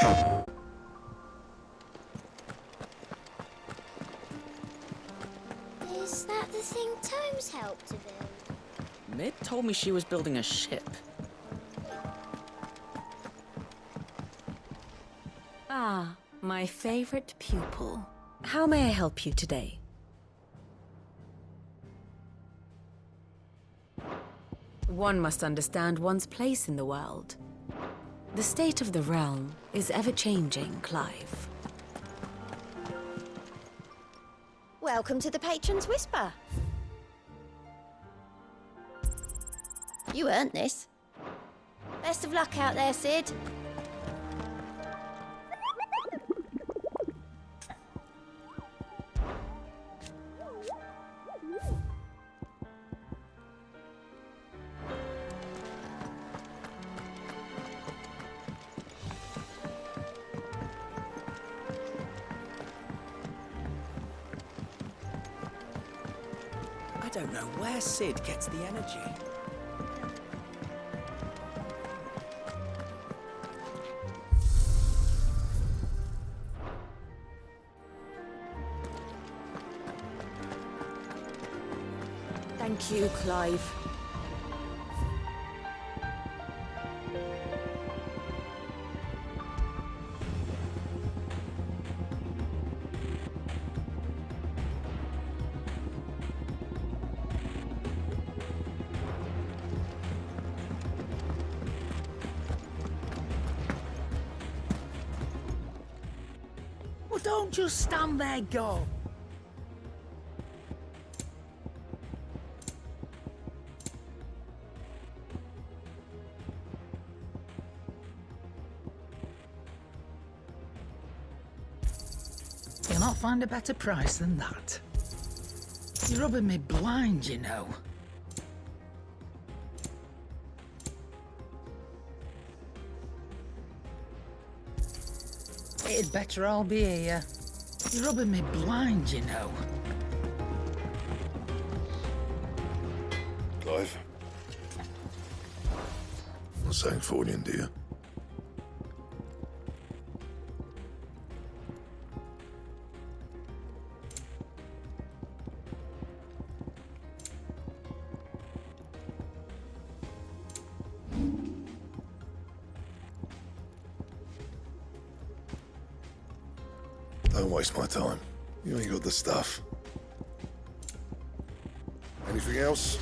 Is that the thing Tomes helped to build? Mid told me she was building a ship. Ah, my favorite pupil. How may I help you today? One must understand one's place in the world. The state of the realm is ever-changing, Clive. Welcome to the Patron's Whisper. You earned this. Best of luck out there, Sid. I don't know where Sid gets the energy. Thank you, Clive. Well, don't just stand there, go. You'll not find a better price than that. You're rubbing me blind, you know. It'd better all be here. You're rubbing me blind, you know. Clive. Not saying Fordian, do you? Don't waste my time. You ain't got the stuff. Anything else?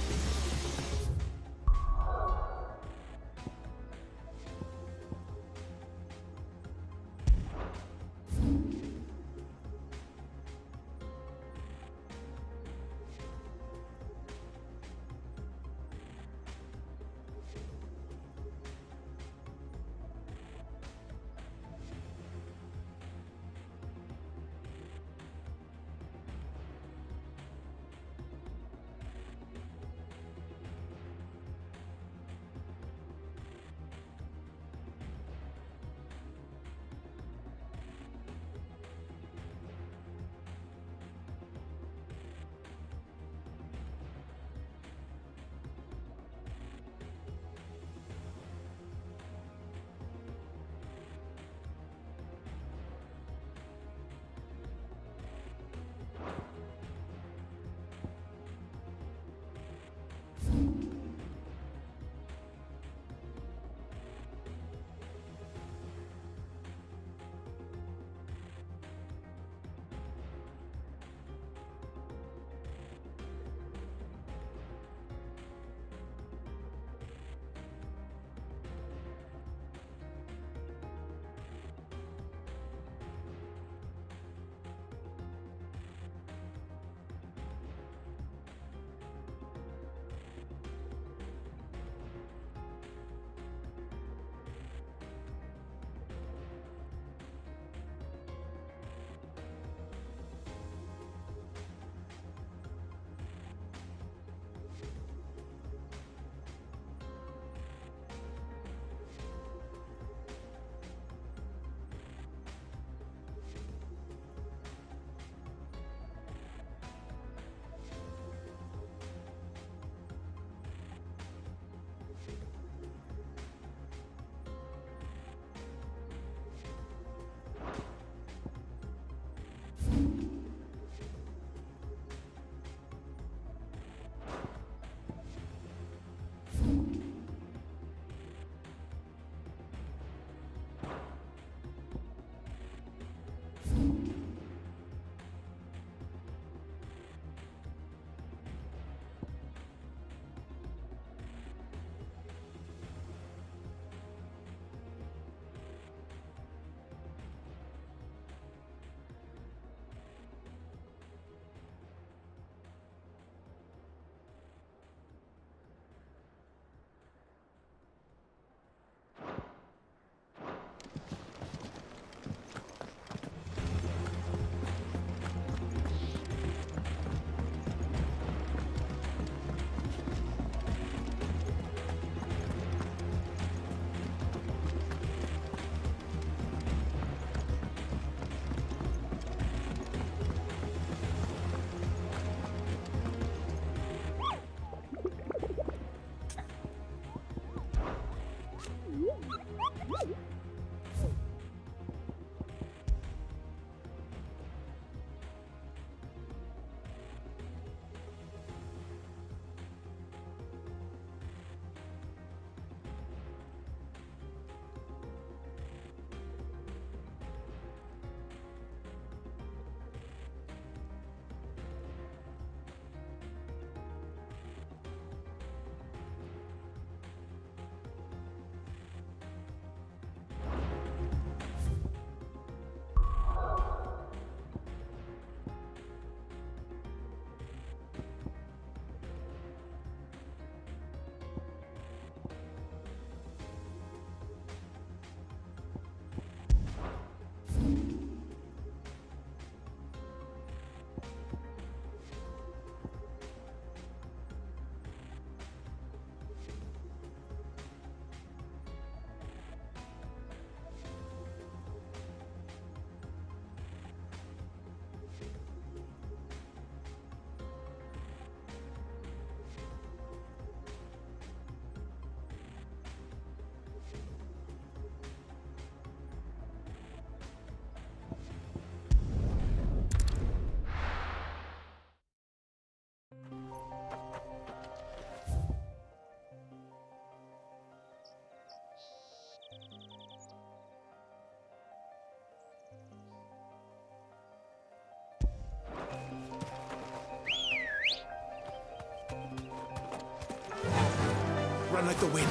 like the wind.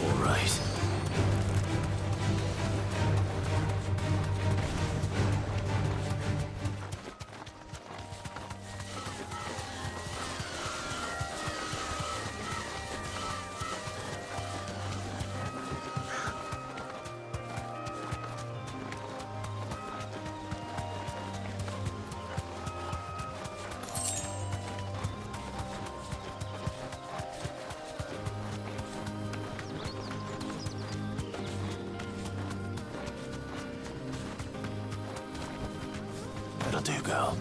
All right. That'll do, girl.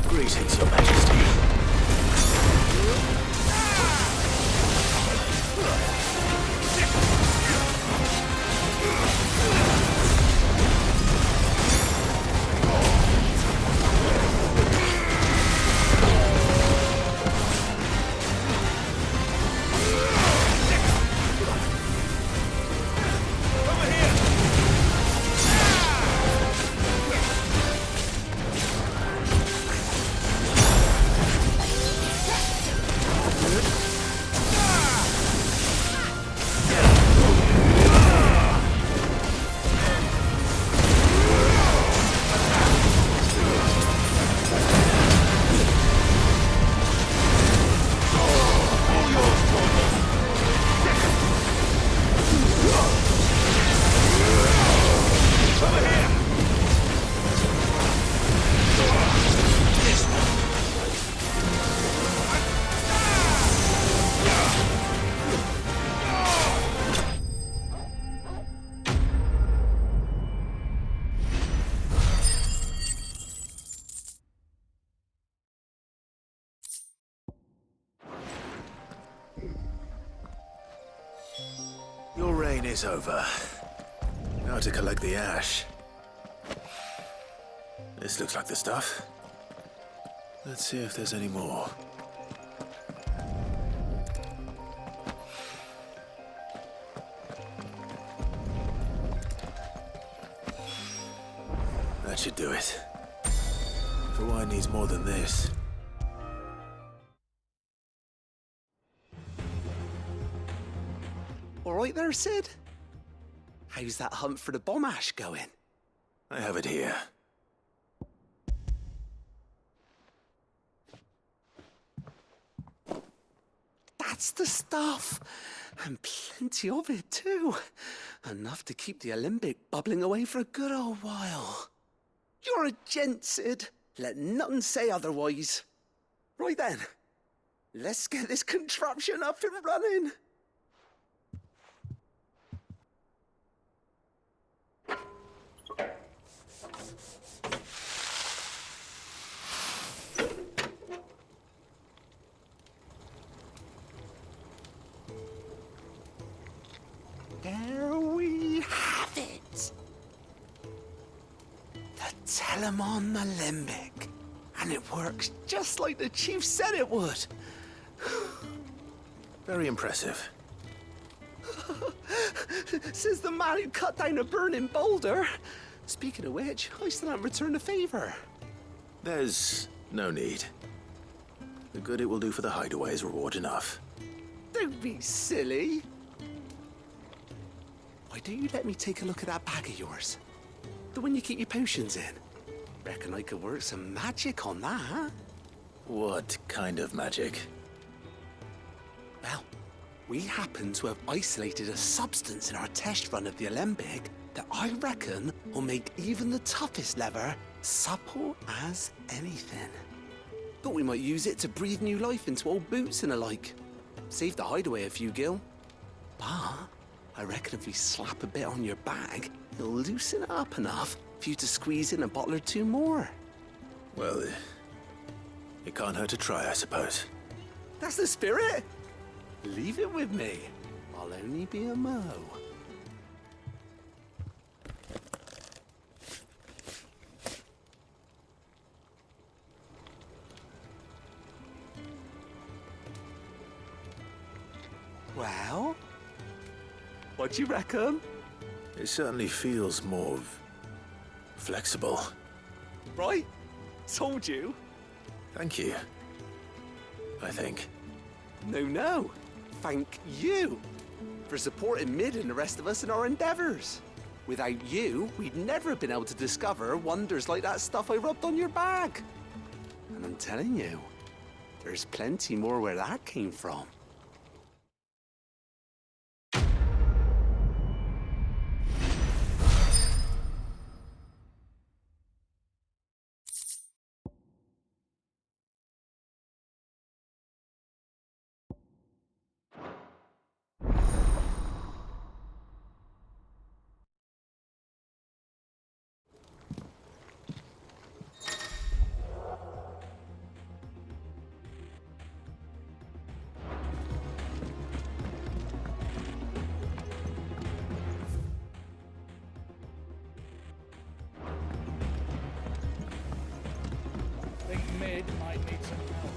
Greetings, Your Majesty. Your reign is over. Now to collect the ash. This looks like the stuff. Let's see if there's any more. That should do it. The wine needs more than this. All right there, Sid? How's that hunt for the bomb ash going? I have it here. That's the stuff. And plenty of it, too. Enough to keep the Alembic bubbling away for a good old while. You're a gent, Sid. Let none say otherwise. Right then. Let's get this contraption up and running. There we have it. The Telemon Alembic. And it works just like the chief said it would. Very impressive. Says the man who cut down a burning boulder. Speaking of which, I still haven't returned the favor. There's no need. The good it will do for the hideaway is reward enough. Don't be silly. Why don't you let me take a look at that bag of yours? The one you keep your potions in. Reckon I could work some magic on that. What kind of magic? Well, we happen to have isolated a substance in our test run of the Alembic that I reckon will make even the toughest lever supple as anything. Thought we might use it to breathe new life into old boots and the like. Save the hideaway a few gil. But I reckon if we slap a bit on your bag, it'll loosen it up enough for you to squeeze in a bottle or two more. Well, it can't hurt to try, I suppose. That's the spirit. Leave it with me. I'll only be a mo. Well, what do you reckon? It certainly feels more flexible. Right? Told you. Thank you. I think. No. Thank you for supporting Mid and the rest of us in our endeavors. Without you, we'd never have been able to discover wonders like that stuff I rubbed on your bag. And I'm telling you, there's plenty more where that came from. Think Mid might need some help.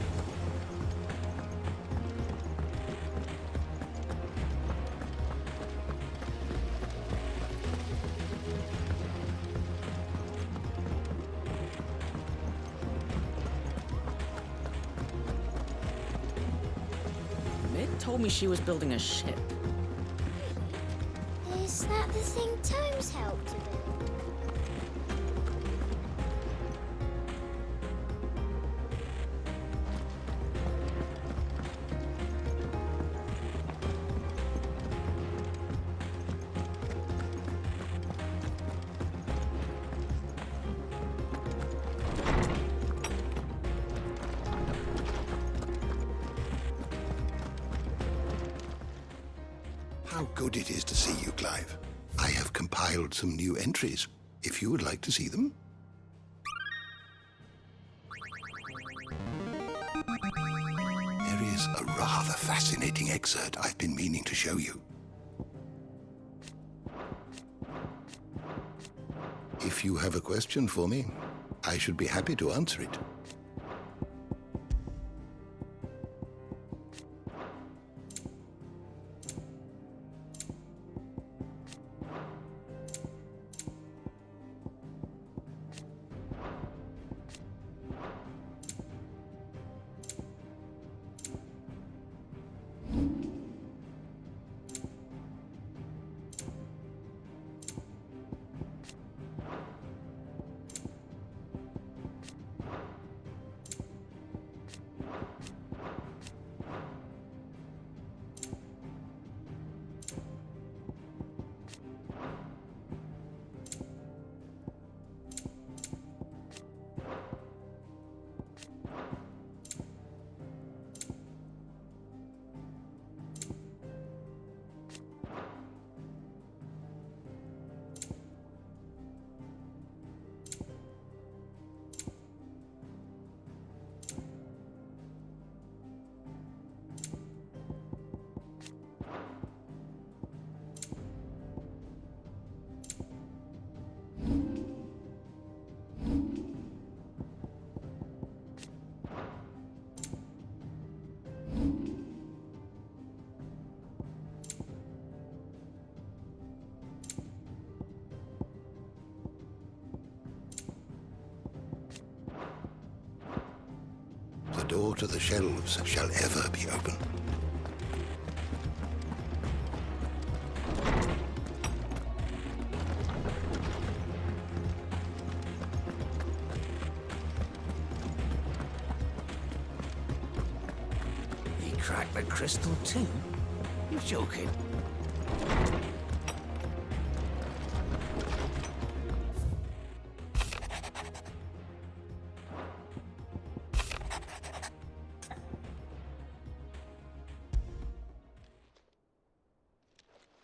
Mid told me she was building a ship. Is that the thing Tomes helped to build? How good it is to see you, Clive. I have compiled some new entries, if you would like to see them. There is a rather fascinating excerpt I've been meaning to show you. If you have a question for me, I should be happy to answer it. door to the shelves shall ever be open. He cracked the crystal too? You're joking.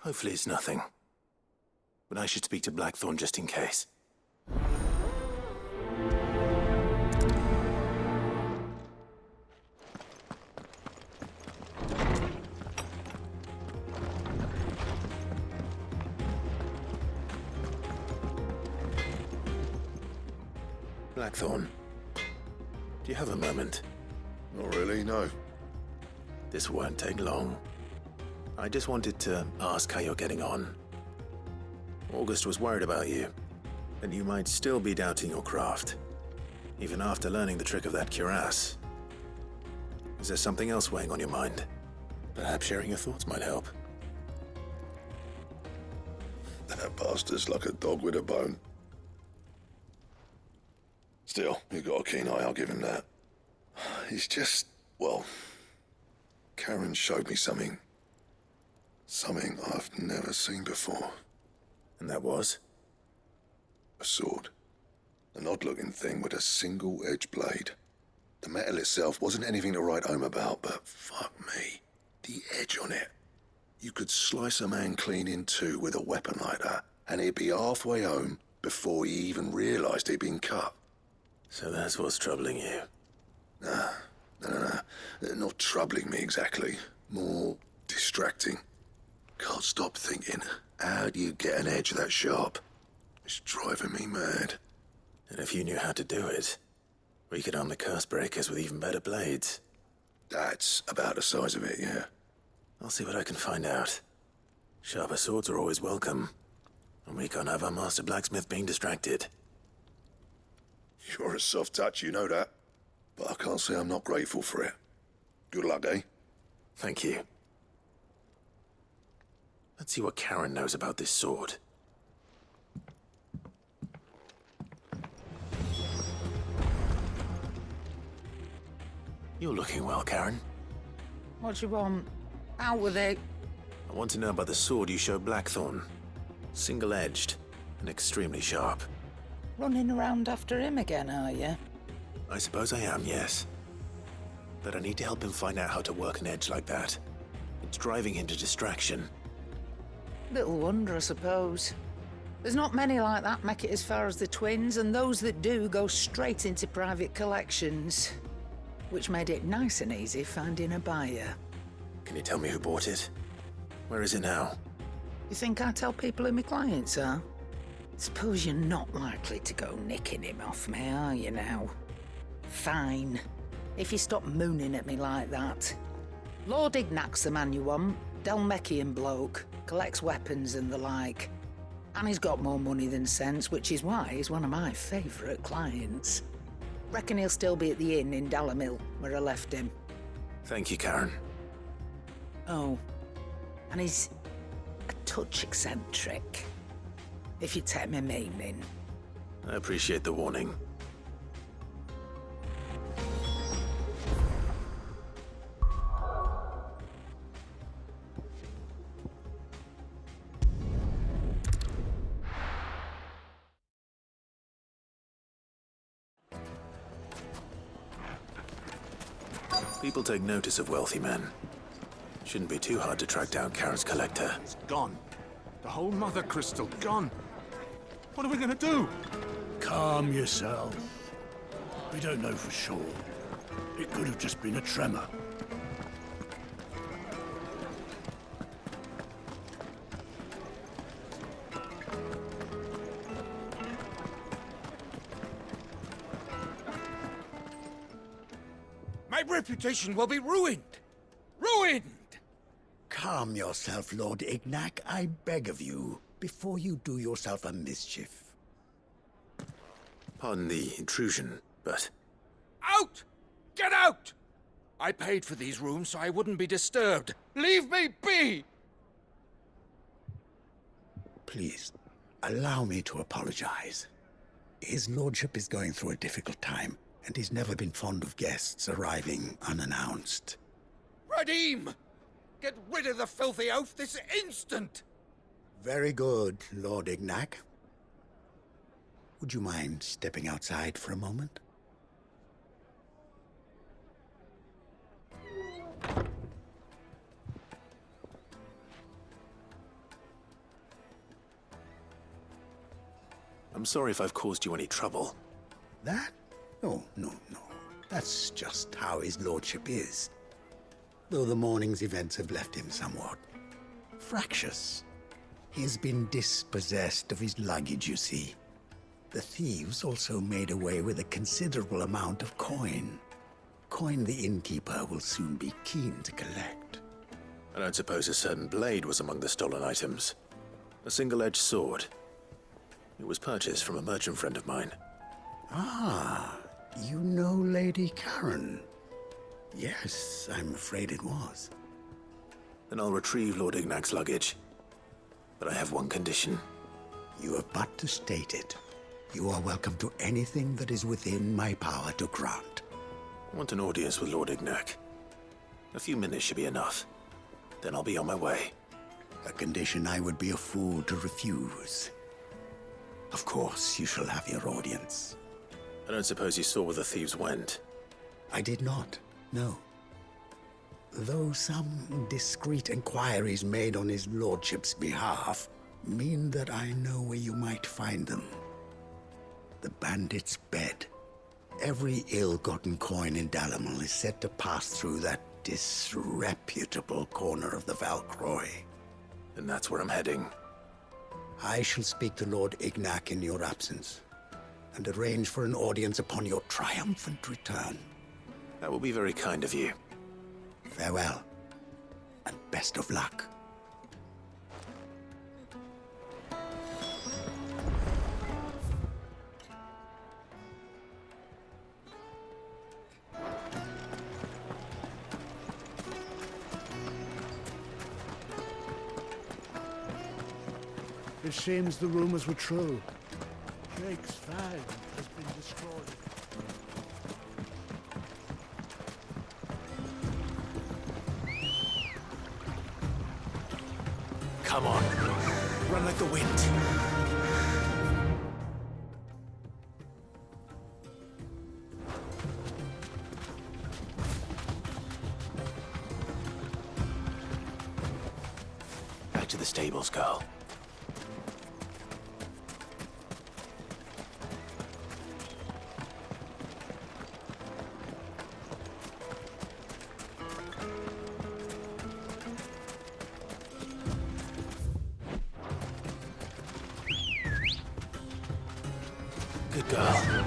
Hopefully it's nothing. But I should speak to Blackthorn just in case. Blackthorn, do you have a moment? Not really, no. This won't take long. I just wanted to ask how you're getting on. August was worried about you, and you might still be doubting your craft, even after learning the trick of that cuirass. Is there something else weighing on your mind? Perhaps sharing your thoughts might help. That bastard's like a dog with a bone. Still, he got a keen eye, I'll give him that. He's just, well, Karen showed me something. Something I've never seen before. And that was? A sword. An odd-looking thing with a single-edged blade. The metal itself wasn't anything to write home about, but fuck me. The edge on it. You could slice a man clean in two with a weapon like that, and he'd be halfway home before he even realized he'd been cut. So that's what's troubling you. No. Not troubling me exactly. More distracting. Can't stop thinking, how do you get an edge that sharp? It's driving me mad. And if you knew how to do it, we could arm the curse breakers with even better blades. That's about the size of it, yeah. I'll see what I can find out. Sharper swords are always welcome, and we can't have our master blacksmith being distracted. You're a soft touch, you know that. But I can't say I'm not grateful for it. Good luck, eh? Thank you. Let's see what Karen knows about this sword. You're looking well, Karen. What you want? Out with it. I want to know about the sword you showed Blackthorn. Single-edged and extremely sharp. Running around after him again, are you? I suppose I am, yes. But I need to help him find out how to work an edge like that. It's driving him to distraction. Little wonder, I suppose. There's not many like that make it as far as the twins, and those that do go straight into private collections. Which made it nice and easy finding a buyer. Can you tell me who bought it? Where is it now? You think I tell people who my clients are? Suppose you're not likely to go nicking him off me, are you now? Fine. If you stop mooning at me like that. Lord Ignac's the man you want. Delmechian bloke. Collects weapons and the like. And he's got more money than sense, which is why he's one of my favourite clients. Reckon he'll still be at the inn in Dalamil, where I left him. Thank you, Karen. Oh, and he's a touch eccentric, if you take my meaning. I appreciate the warning. People take notice of wealthy men. Shouldn't be too hard to track down Karen's collector. It's gone. The whole mother crystal gone. What are we gonna do? Calm yourself. We don't know for sure. It could have just been a tremor. My reputation will be ruined! Ruined! Calm yourself, Lord Ignac, I beg of you, before you do yourself a mischief. Pardon the intrusion, but Out! Get out! I paid for these rooms so I wouldn't be disturbed. Leave me be! Please, allow me to apologize. His lordship is going through a difficult time, and he's never been fond of guests arriving unannounced. Radim! Get rid of the filthy oaf this instant! Very good, Lord Ignac. Would you mind stepping outside for a moment? I'm sorry if I've caused you any trouble. That? No. That's just how his lordship is. Though the morning's events have left him somewhat fractious. He has been dispossessed of his luggage, you see. The thieves also made away with a considerable amount of coin. Coin the innkeeper will soon be keen to collect. I don't suppose a certain blade was among the stolen items. A single-edged sword. It was purchased from a merchant friend of mine. Ah, you know Lady Karen. Yes, I'm afraid it was. Then I'll retrieve Lord Ignac's luggage. But I have one condition. You have but to state it. You are welcome to anything that is within my power to grant. I want an audience with Lord Ignac. A few minutes should be enough. Then I'll be on my way. A condition I would be a fool to refuse. Of course, you shall have your audience. I don't suppose you saw where the thieves went. I did not, no. Though some discreet inquiries made on his lordship's behalf mean that I know where you might find them. The bandit's bed. Every ill-gotten coin in Dalimil is said to pass through that disreputable corner of the Valcroy. And that's where I'm heading. I shall speak to Lord Ignac in your absence, and arrange for an audience upon your triumphant return. That will be very kind of you. Farewell, and best of luck. It seems the rumors were true. Drake's fang has been destroyed. Come on. Run like the wind. Back to the stables, girl. Good girl.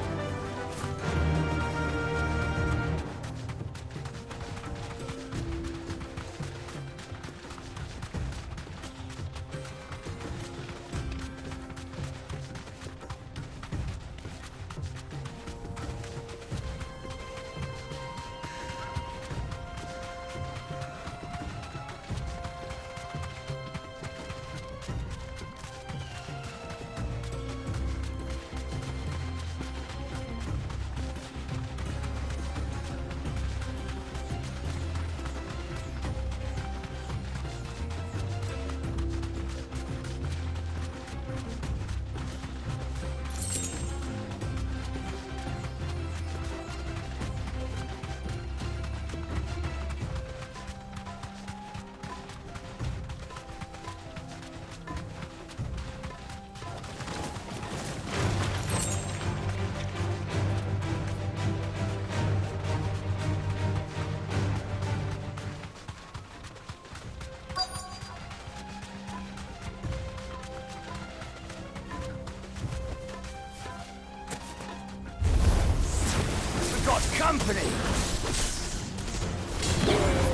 Company!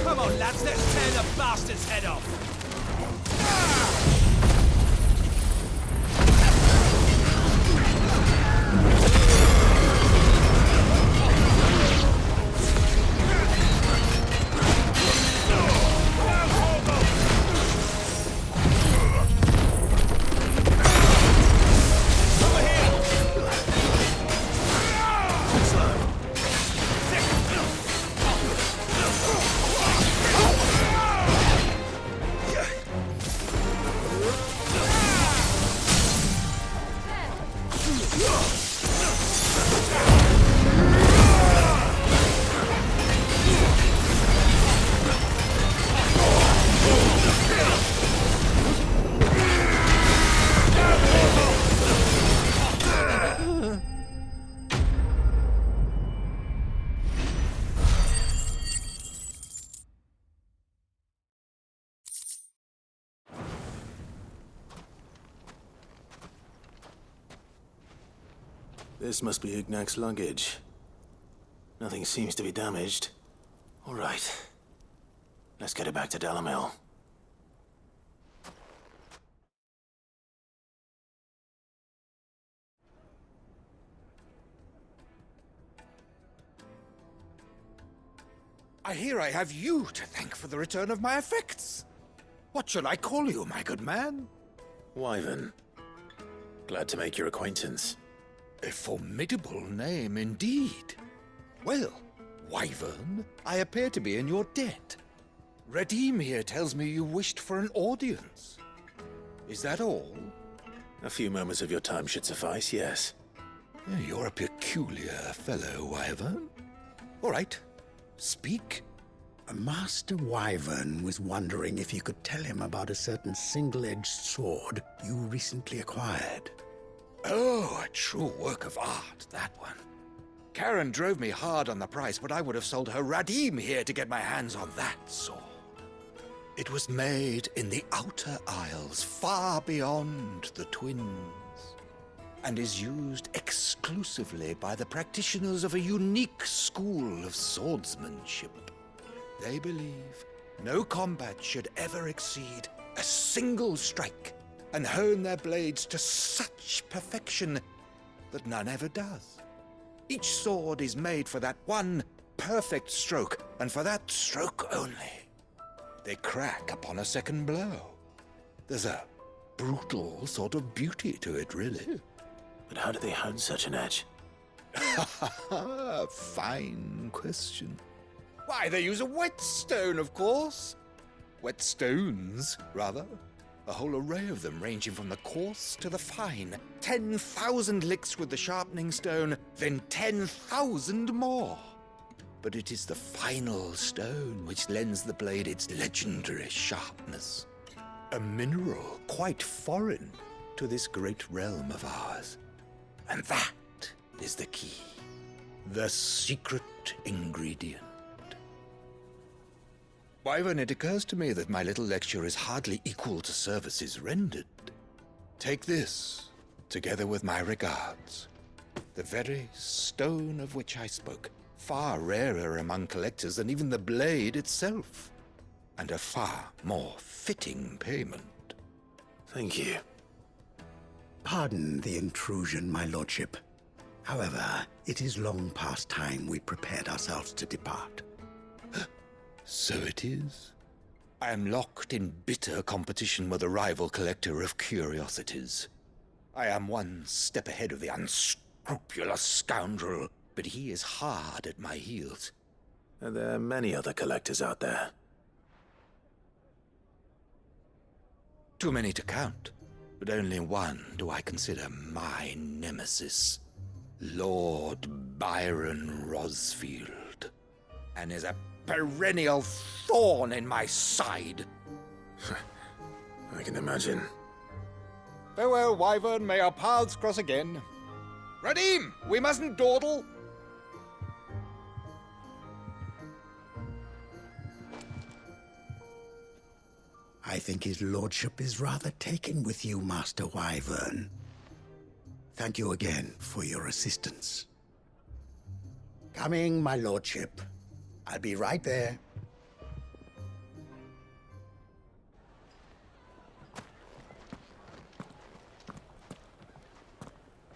Come on, lads, let's tear the bastard's head off! This must be Ignac's luggage. Nothing seems to be damaged. All right. Let's get it back to Dalamil. I hear I have you to thank for the return of my effects. What should I call you, my good man? Wyvern. Glad to make your acquaintance. A formidable name indeed. Well, Wyvern, I appear to be in your debt. Redeem here tells me you wished for an audience. Is that all? A few moments of your time should suffice, yes. You're a peculiar fellow, Wyvern. All right, speak. Master Wyvern was wondering if you could tell him about a certain single-edged sword you recently acquired. Oh, a true work of art, that one. Karen drove me hard on the price, but I would have sold her Radim here to get my hands on that sword. It was made in the Outer Isles, far beyond the Twins, and is used exclusively by the practitioners of a unique school of swordsmanship. They believe no combat should ever exceed a single strike, and hone their blades to such perfection that none ever does. Each sword is made for that one perfect stroke, and for that stroke only. They crack upon a second blow. There's a brutal sort of beauty to it, really. But how do they hone such an edge? Fine question. Why, they use a whetstone, of course. Whetstones, rather. A whole array of them, ranging from the coarse to the fine. 10,000 licks with the sharpening stone, then 10,000 more. But it is the final stone which lends the blade its legendary sharpness. A mineral quite foreign to this great realm of ours. And that is the key. The secret ingredient. Wyvern, it occurs to me that my little lecture is hardly equal to services rendered. Take this, together with my regards. The very stone of which I spoke, far rarer among collectors than even the blade itself, and a far more fitting payment. Thank you. Pardon the intrusion, my lordship. However, it is long past time we prepared ourselves to depart. So it is. I am locked in bitter competition with a rival collector of curiosities. I am one step ahead of the unscrupulous scoundrel, but he is hard at my heels. Are there many other collectors out there? Too many to count, but only one do I consider my nemesis. Lord Byron Rosfield, and is a perennial thorn in my side. I can imagine. Farewell, Wyvern. May our paths cross again. Radim, we mustn't dawdle. I think his lordship is rather taken with you, Master Wyvern. Thank you again for your assistance. Coming, my lordship. I'll be right there.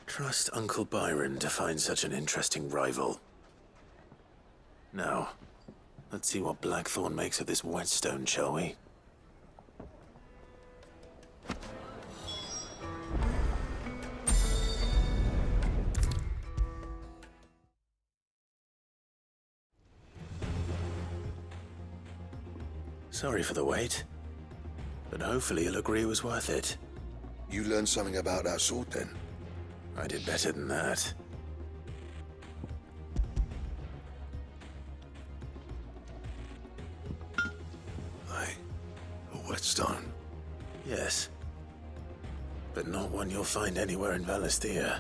Trust Uncle Byron to find such an interesting rival. Now, let's see what Blackthorn makes of this whetstone, shall we? Sorry for the wait, but hopefully you'll agree it was worth it. You learned something about that sword, then? I did better than that. A whetstone? Yes. But not one you'll find anywhere in Valisthea.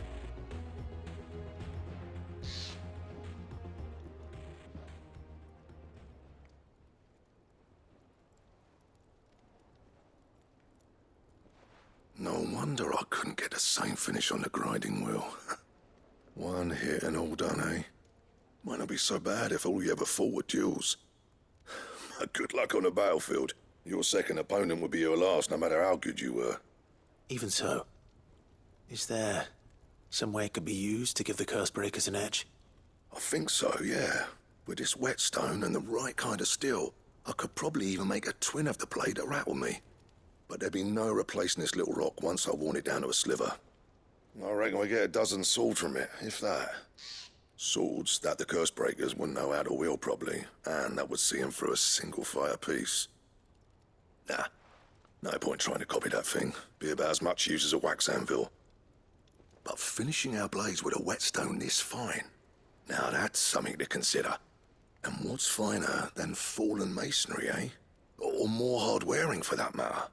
No wonder I couldn't get the same finish on the grinding wheel. One hit and all done, eh? Might not be so bad if all you ever fought were duels. Good luck on the battlefield. Your second opponent would be your last, no matter how good you were. Even so, is there some way it could be used to give the Cursebreakers an edge? I think so, yeah. With this whetstone and the right kind of steel, I could probably even make a twin of the blade that rattled me. But there'd be no replacing this little rock once I worn it down to a sliver. I reckon we get a dozen swords from it, if that. Swords that the Cursebreakers wouldn't know how to wield properly, and that would see them through a single fire piece. Nah, no point trying to copy that thing. Be about as much use as a wax anvil. But finishing our blades with a whetstone this fine, now that's something to consider. And what's finer than fallen masonry, eh? Or more hard-wearing, for that matter.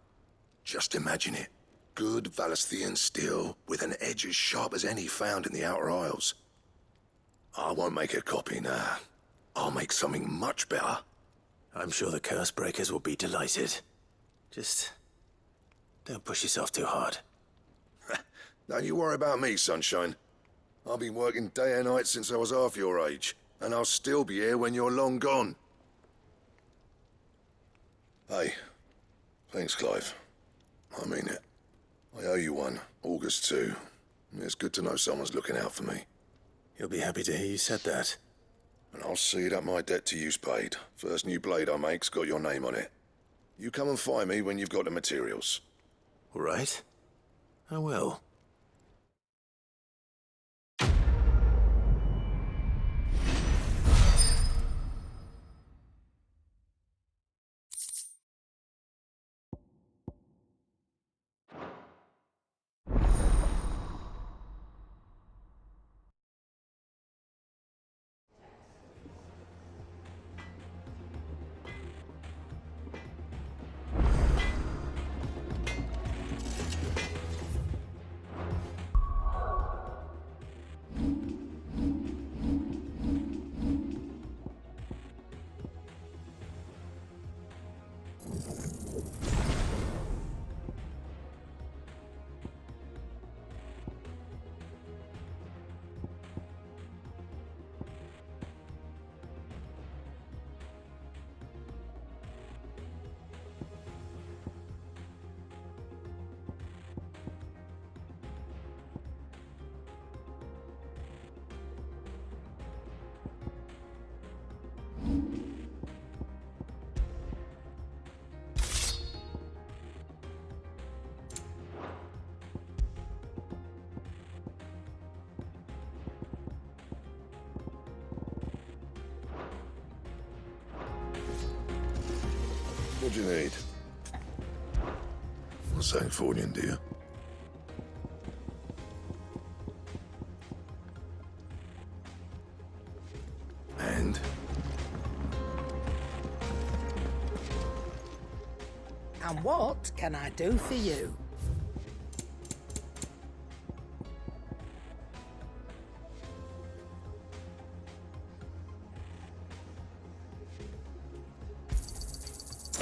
Just imagine it. Good Valisthian steel with an edge as sharp as any found in the Outer Isles. I won't make a copy, nah. I'll make something much better. I'm sure the Cursebreakers will be delighted. Just don't push yourself too hard. Don't you worry about me, Sunshine. I've been working day and night since I was half your age, and I'll still be here when you're long gone. Hey, thanks, Clive. I mean it. I owe you one, August too. It's good to know someone's looking out for me. He'll be happy to hear you said that. And I'll see that my debt to you's paid. First new blade I make's got your name on it. You come and find me when you've got the materials. All right. I will. What do you need? What's that for you, dear? And? And what can I do for you?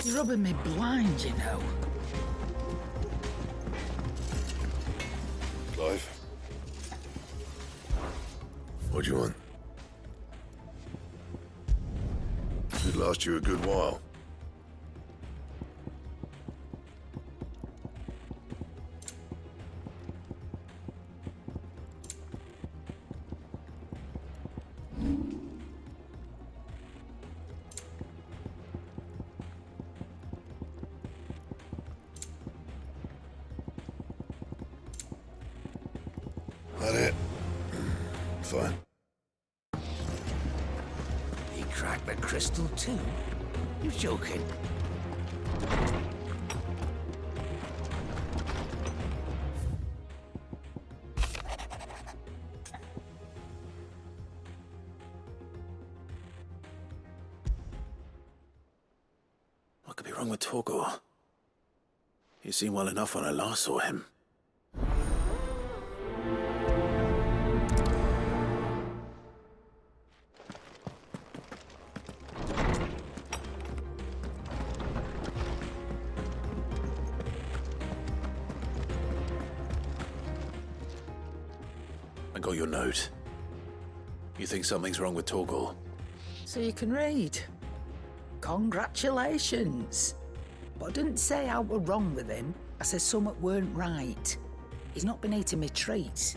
You're rubbing me blind, you know. Clive? What do you want? Should last you a good while. That it? Fine. He cracked the crystal too? You joking? What could be wrong with Torgor? He seemed well enough when I last saw him. I got your note. You think something's wrong with Torgal? So you can read. Congratulations. But I didn't say I were wrong with him. I said something weren't right. He's not been eating me treats.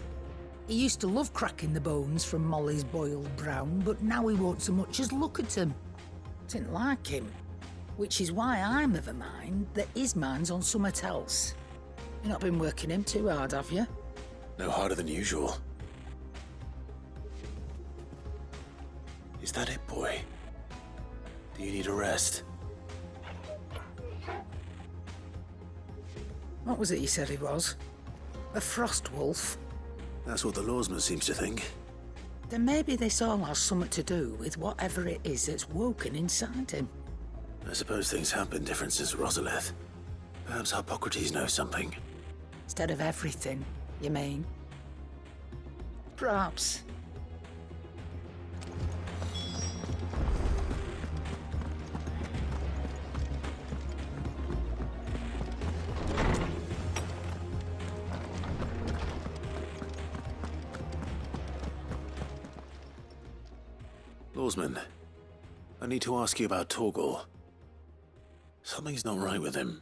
He used to love cracking the bones from Molly's boiled brown, but now he won't so much as look at them. Didn't like him. Which is why I'm of a mind that his mind's on something else. You've not been working him too hard, have you? No harder than usual. Is that it, boy? Do you need a rest? What was it you said he was? A frost wolf? That's what the lawsman seems to think. Then maybe this all has something to do with whatever it is that's woken inside him. I suppose things have been different since Rosalith. Perhaps Hippocrates knows something. Instead of everything, you mean? Perhaps. Lawsman, I need to ask you about Torgal. Something's not right with him.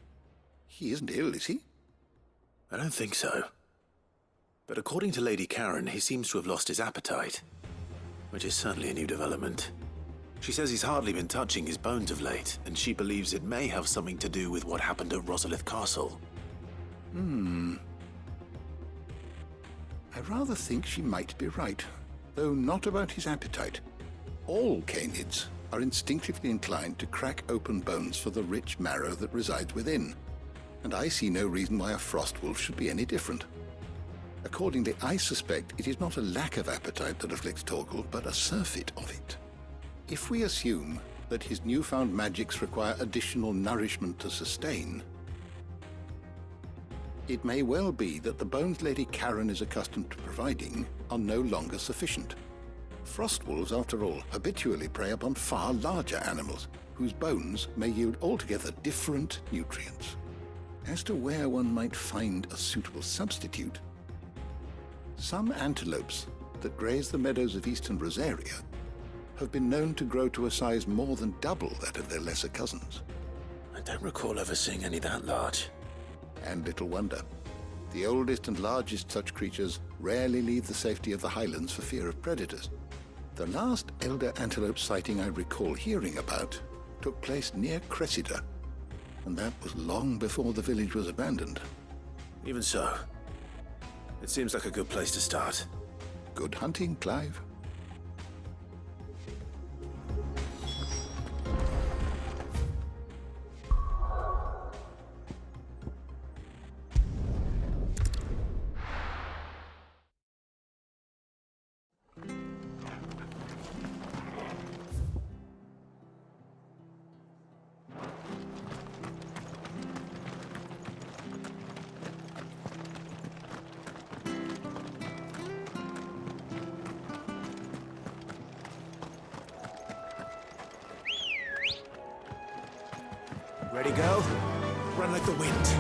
He isn't ill, is he? I don't think so. But according to Lady Karen, he seems to have lost his appetite, which is certainly a new development. She says he's hardly been touching his bones of late, and she believes it may have something to do with what happened at Rosalith Castle. I rather think she might be right, though not about his appetite. All canids are instinctively inclined to crack open bones for the rich marrow that resides within, and I see no reason why a frost wolf should be any different. Accordingly, I suspect it is not a lack of appetite that afflicts Torgal, but a surfeit of it. If we assume that his newfound magics require additional nourishment to sustain, it may well be that the bones Lady Karen is accustomed to providing are no longer sufficient. Frost wolves, after all, habitually prey upon far larger animals, whose bones may yield altogether different nutrients. As to where one might find a suitable substitute, some antelopes that graze the meadows of eastern Rosaria have been known to grow to a size more than double that of their lesser cousins. I don't recall ever seeing any that large. And little wonder. The oldest and largest such creatures rarely leave the safety of the highlands for fear of predators. The last elder antelope sighting I recall hearing about took place near Cressida, and that was long before the village was abandoned. Even so, it seems like a good place to start. Good hunting, Clive. Ready, go? Run like the wind.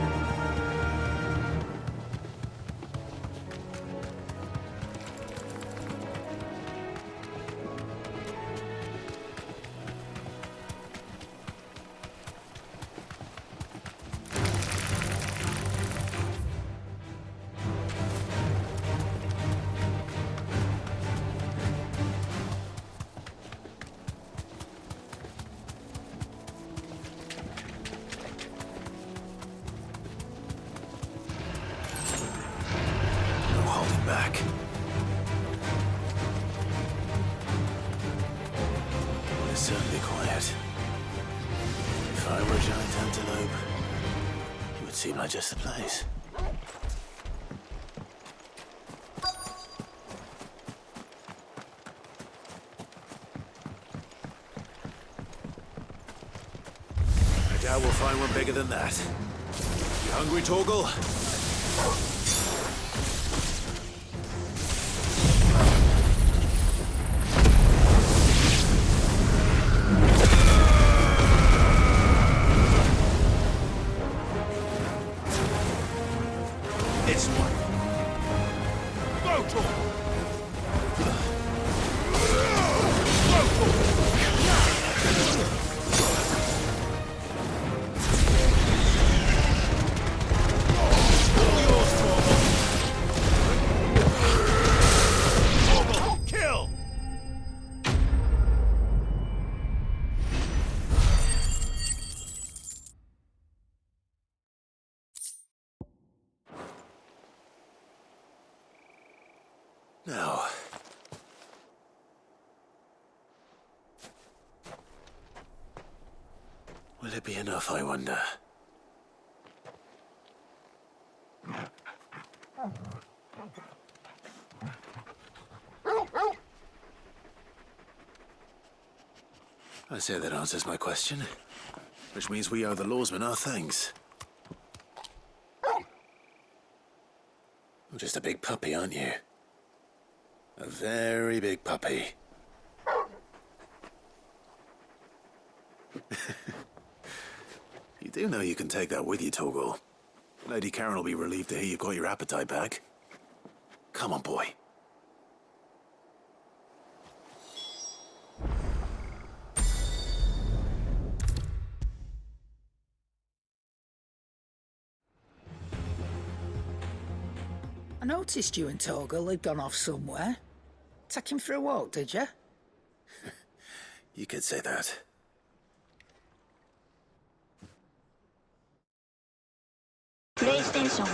Back. It's certainly quiet. If I were a giant antelope, it would seem like just the place. I doubt we'll find one bigger than that. You hungry, Torgal? Kill! Now. Will it be enough, I wonder? I say that answers my question. Which means we owe the lawsmen our thanks. You're just a big puppy, aren't you? A very big puppy. You do know you can take that with you, Torgal. Lady Karen will be relieved to hear you got your appetite back. Come on, boy. I noticed you and Torgal had gone off somewhere. Take him for a walk, did you? You could say that. PlayStation